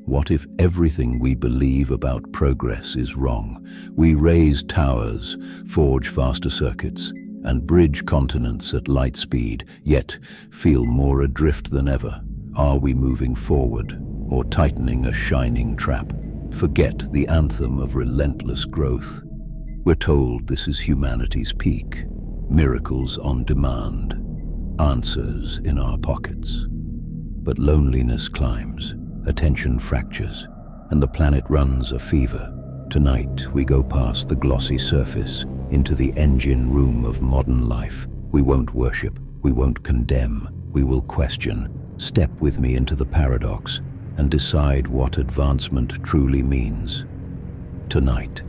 What if everything we believe about progress is wrong? We raise towers, forge faster circuits, and bridge continents at light speed, yet feel more adrift than ever. Are we moving forward, or tightening a shining trap? Forget the anthem of relentless growth. We're told this is humanity's peak. Miracles on demand, answers in our pockets. But loneliness climbs, attention fractures, and the planet runs a fever. Tonight, we go past the glossy surface into the engine room of modern life. We won't worship, we won't condemn, we will question. Step with me into the paradox and decide what advancement truly means. Tonight.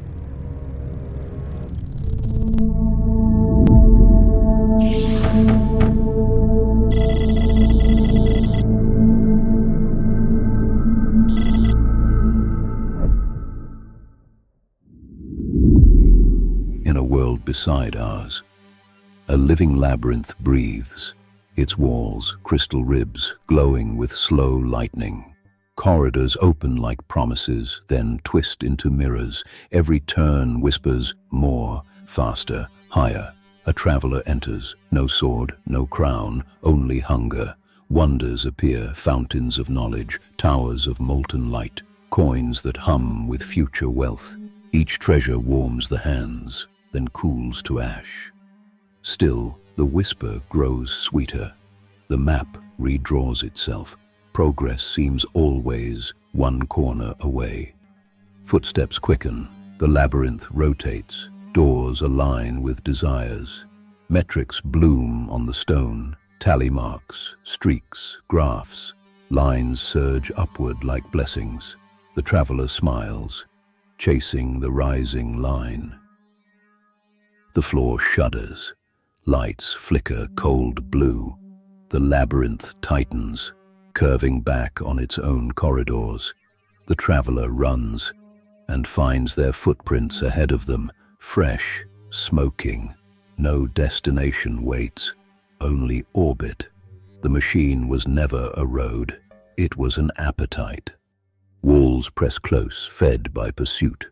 In a world beside ours, a living labyrinth breathes, its walls crystal ribs glowing with slow lightning. Corridors open like promises, then twist into mirrors. Every turn whispers more, faster, higher. A traveler enters, no sword, no crown, only hunger. Wonders appear, fountains of knowledge, towers of molten light, coins that hum with future wealth. Each treasure warms the hands, then cools to ash. Still, the whisper grows sweeter. The map redraws itself. Progress seems always one corner away. Footsteps quicken, the labyrinth rotates, doors align with desires. Metrics bloom on the stone, tally marks, streaks, graphs. Lines surge upward like blessings. The traveler smiles, chasing the rising line. The floor shudders, lights flicker cold blue. The labyrinth tightens, curving back on its own corridors. The traveler runs and finds their footprints ahead of them, fresh, smoking. No destination waits, only orbit. The machine was never a road, it was an appetite. Walls press close, fed by pursuit.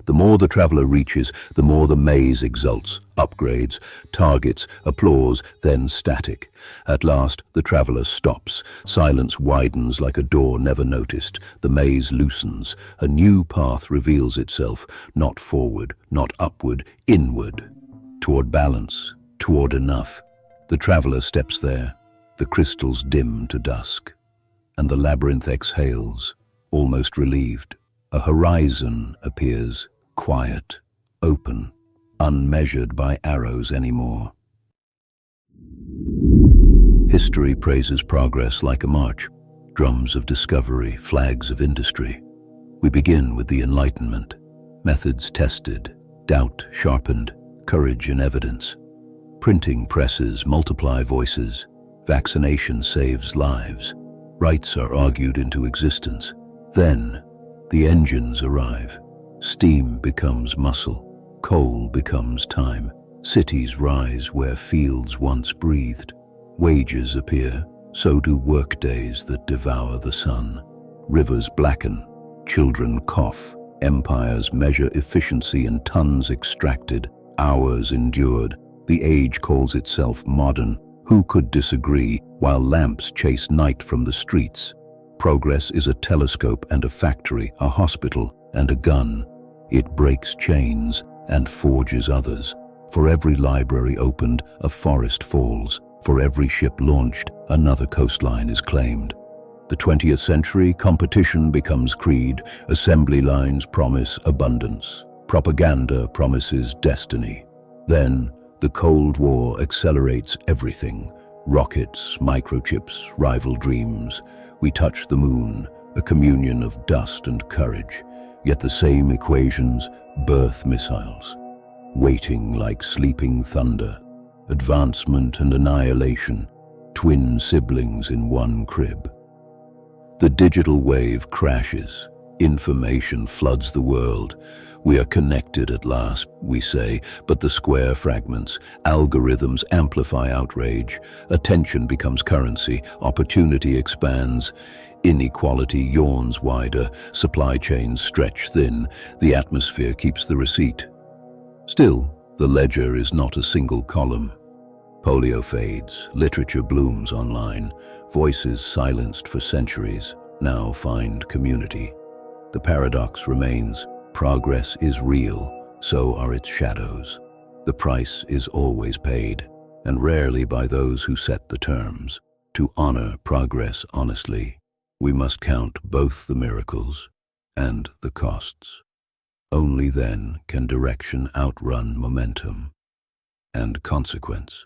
The more the traveler reaches, the more the maze exults, upgrades, targets, applause, then static. At last, the traveler stops. Silence widens like a door never noticed. The maze loosens. A new path reveals itself, not forward, not upward, inward. Toward balance, toward enough. The traveler steps there. The crystals dim to dusk. And the labyrinth exhales, almost relieved. A horizon appears, quiet, open, unmeasured by arrows anymore. History praises progress like a march, drums of discovery, flags of industry. We begin with the Enlightenment, methods tested, doubt sharpened, courage in evidence. Printing presses multiply voices, vaccination saves lives, rights are argued into existence. Then, the engines arrive. Steam becomes muscle, coal becomes time. Cities rise where fields once breathed. Wages appear, so do workdays that devour the sun. Rivers blacken, children cough. Empires measure efficiency in tons extracted, hours endured. The age calls itself modern. Who could disagree while lamps chase night from the streets? Progress is a telescope and a factory, a hospital and a gun. It breaks chains and forges others. For every library opened, a forest falls. For every ship launched, another coastline is claimed. The 20th century, competition becomes creed. Assembly lines promise abundance. Propaganda promises destiny. Then, the Cold War accelerates everything. Rockets, microchips, rival dreams. We touch the moon, a communion of dust and courage. Yet the same equations birth missiles, waiting like sleeping thunder. Advancement and annihilation, twin siblings in one crib. The digital wave crashes. Information floods the world. We are connected at last, we say, but the square fragments. Algorithms amplify outrage. Attention becomes currency. Opportunity expands. Inequality yawns wider, supply chains stretch thin, the atmosphere keeps the receipt. Still, the ledger is not a single column. Polio fades, literature blooms online, voices silenced for centuries now find community. The paradox remains, progress is real, so are its shadows. The price is always paid, and rarely by those who set the terms. To honor progress honestly, we must count both the miracles and the costs. Only then can direction outrun momentum and consequence.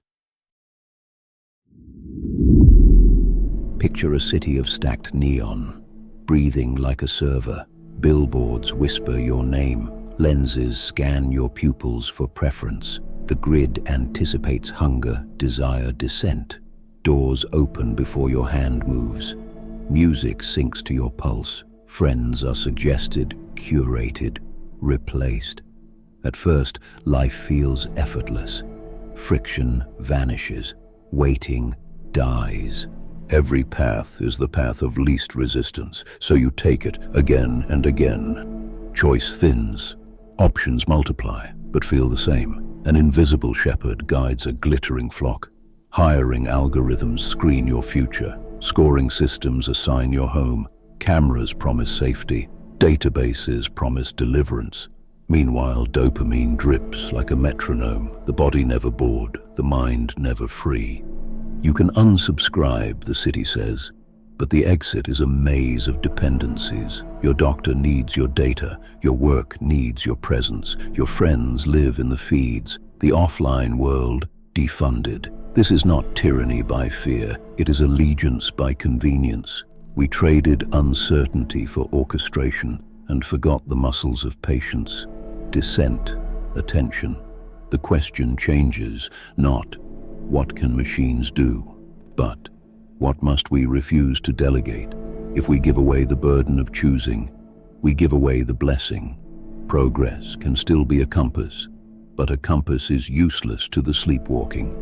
Picture a city of stacked neon, breathing like a server. Billboards whisper your name, lenses scan your pupils for preference. The grid anticipates hunger, desire, dissent. Doors open before your hand moves. Music syncs to your pulse. Friends are suggested, curated, replaced. At first, life feels effortless. Friction vanishes. Waiting dies. Every path is the path of least resistance, so you take it again and again. Choice thins. Options multiply, but feel the same. An invisible shepherd guides a glittering flock. Hiring algorithms screen your future. Scoring systems assign your home. Cameras promise safety. Databases promise deliverance. Meanwhile, dopamine drips like a metronome. The body never bored, the mind never free. You can unsubscribe, the city says, but the exit is a maze of dependencies. Your doctor needs your data. Your work needs your presence. Your friends live in the feeds. The offline world defunded. This is not tyranny by fear. It is allegiance by convenience. We traded uncertainty for orchestration and forgot the muscles of patience. Dissent, attention. The question changes, not what can machines do, but what must we refuse to delegate? If we give away the burden of choosing, we give away the blessing. Progress can still be a compass, but a compass is useless to the sleepwalking.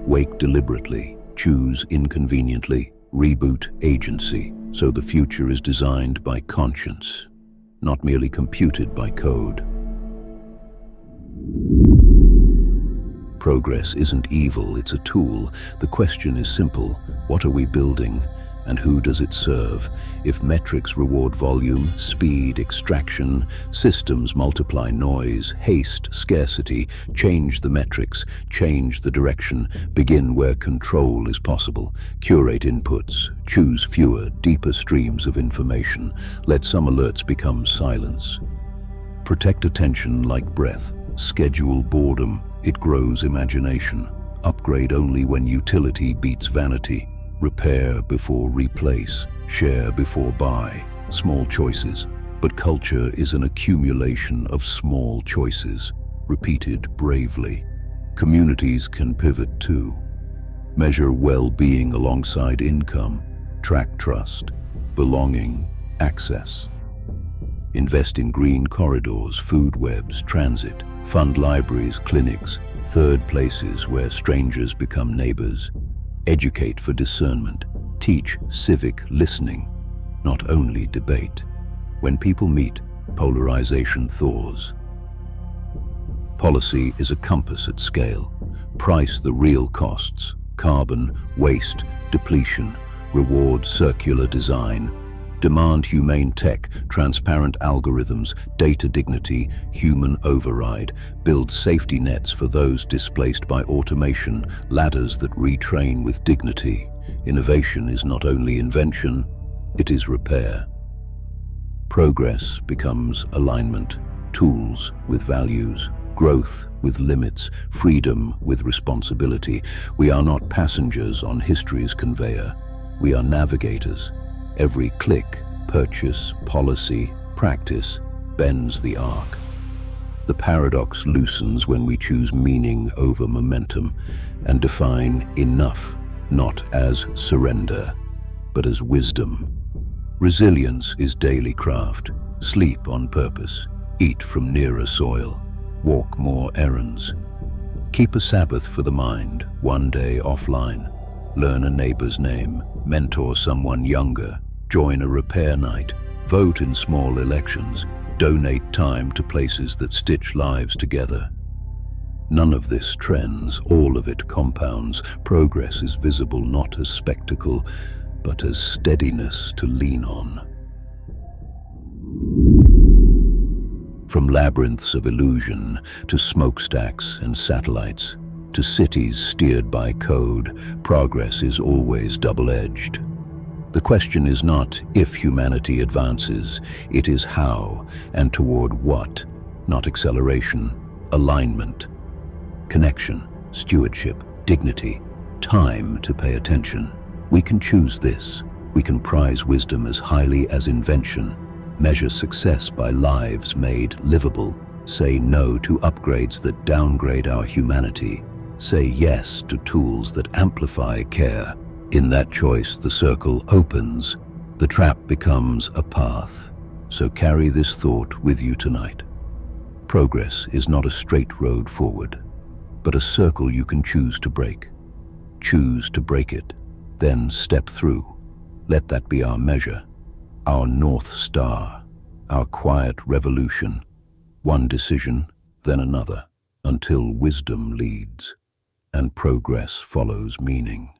Wake deliberately, choose inconveniently, reboot agency, so the future is designed by conscience, not merely computed by code. Progress isn't evil, it's a tool. The question is simple: what are we building, and who does it serve? If metrics reward volume, speed, extraction, systems multiply noise, haste, scarcity, change the metrics, change the direction, begin where control is possible, curate inputs, choose fewer, deeper streams of information, let some alerts become silence. Protect attention like breath, schedule boredom, it grows imagination. Upgrade only when utility beats vanity. Repair before replace, share before buy. Small choices, but culture is an accumulation of small choices, repeated bravely. Communities can pivot too. Measure well-being alongside income, track trust, belonging, access. Invest in green corridors, food webs, transit. Fund libraries, clinics, third places where strangers become neighbors. Educate for discernment. Teach civic listening, not only debate. When people meet, polarization thaws. Policy is a compass at scale. Price the real costs: carbon, waste, depletion. Reward circular design. Demand humane tech, transparent algorithms, data dignity, human override. Build safety nets for those displaced by automation, ladders that retrain with dignity. Innovation is not only invention, it is repair. Progress becomes alignment, tools with values, growth with limits, freedom with responsibility. We are not passengers on history's conveyor. We are navigators. Every click, purchase, policy, practice bends the arc. The paradox loosens when we choose meaning over momentum and define enough not as surrender, but as wisdom. Resilience is daily craft. Sleep on purpose, eat from nearer soil, walk more errands. Keep a Sabbath for the mind, one day offline. Learn a neighbor's name, mentor someone younger. Join a repair night, vote in small elections, donate time to places that stitch lives together. None of this trends, all of it compounds. Progress is visible not as spectacle, but as steadiness to lean on. From labyrinths of illusion to smokestacks and satellites, to cities steered by code, progress is always double-edged. The question is not if humanity advances, it is how and toward what, not acceleration, alignment, connection, stewardship, dignity, time to pay attention. We can choose this. We can prize wisdom as highly as invention, measure success by lives made livable, say no to upgrades that downgrade our humanity, say yes to tools that amplify care. In that choice, the circle opens, the trap becomes a path. So carry this thought with you tonight. Progress is not a straight road forward, but a circle you can choose to break. Choose to break it, then step through. Let that be our measure, our North Star, our quiet revolution. One decision, then another, until wisdom leads and progress follows meaning.